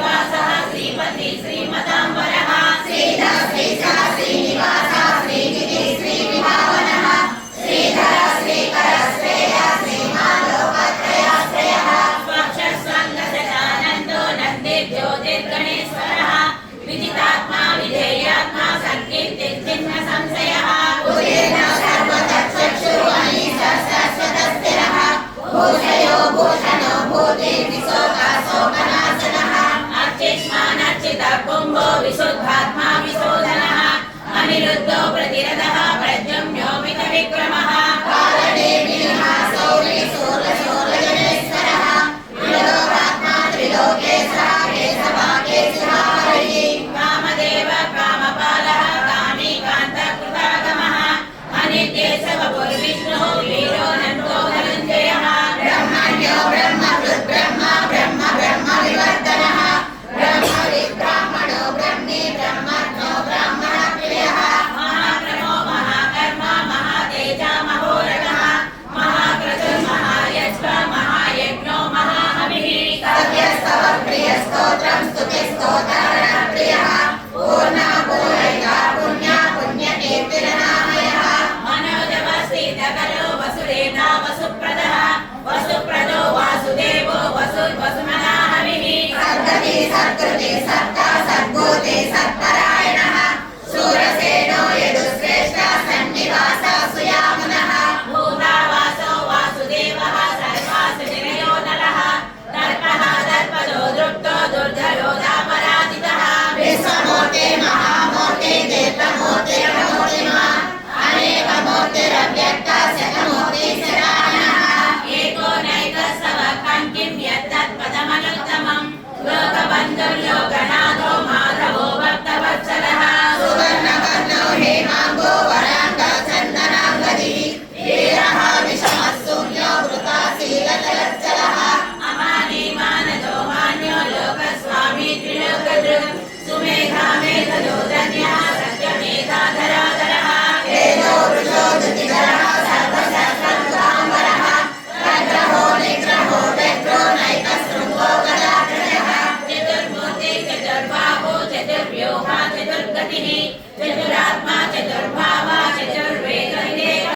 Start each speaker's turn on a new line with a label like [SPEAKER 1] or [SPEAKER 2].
[SPEAKER 1] श्रीनिवासः श्रीपति श्रीमतांबरः श्रीधर श्रीधर श्रीनिवास श्रीनिधि श्रीविभावनः श्रीधर श्रीकर श्रेय श्रीमान् लोकत्रयाश्रयः स्वक्षस्वङ्गसदानन्दो नन्दिर्ज्योतिर्गणेश्वरः विदितात्मा विधेयात्मा संकीर्तिर्चिह्न संशयः उदेन सर्वतच्चक्षुर्वणि सरस्वतस्थिरः भूषयो भूषणो भूतिर्विशोकाशोकनाशनः अर्चिष्मानर्चितः कुम्भो विशुद्धात्मा विशोधनः अनिरुद्धो प्रतिरथः प्रद्युम्नो मितविक्रमः कारणे मीनहासो शूरशूरजनेश्वरः त्रिलोकात्मा त्रिलोकेशः केशवाकेशः कामदेव कामपालः कामीकान्तकृतागमः अनित्येशवपुर्विष्णुः वीरो नन्दो धनञ्जयः ब्रह्मण्यो ब्रह्मकृत् ब्रह्म ब्रह्म ब्रह्म विवर्धनः ब्रह्मणो ब्रह्मी ब्रह्मज्ञो ब्राह्मणप्रियः महाक्रमो महाकर्म महातेजा महोरगः महाक्रतुर्महायज्ञ महायज्ञो महाहविः सत्यस्तव प्रियस्तोत्रं स्तुतिस्तोत्रप्रियः पूर्णा पूरयिता पुण्या पुण्यकीर्तिरनामयः मनोजवस्थितकरो वसुदेता वसुप्रदः वसुप्रदो वासुदेवो वसुर्वसुमनाहविः सद्गति सत्कृति सत्ता सद्भूति सत्परायणः शूरसेनो यदुश्रेष्ठः सन्निवास सुयामुनः भूतावासो वासुदेवः सर्वासुजनयो नरः दर्पः दर्पदो दृप्तो दुर्धरो दापराजितः विश्वमूर्ते महामूर्ते दीर्घमूर्तिरमूर्तिमान् अनेकमूर्तिरव्यक्तः शतमूर्ति शतानः एको नैकस्तवकं किं यत्तत्पदमनुत्तमम् लोकबन्धुर्लोकनाथो माधवो भक्तवत्सलः सुवर्णवर्णो हेमाङ्गो वराङ्गः चन्दनाङ्गदी वीरः विषमः शून्यो वृताशीलचलच्चलः अमानी मानदो मान्यो लोकस्वामी त्रिलोकदृक् सुमेधा मेधदो धन्यः सत्यमेधाधराधरः वेदो वृषो धृतिधरः सर्वशास्त्रकृताम्बरः प्रग्रहो निग्रहो व्यग्रो नैकशृङ्गो गदाधरः चतुर्मूर्ति चतुर्बाहो चतुर्व्यूहा चतुर्गतिः चतुरात्मा चतुर्भावा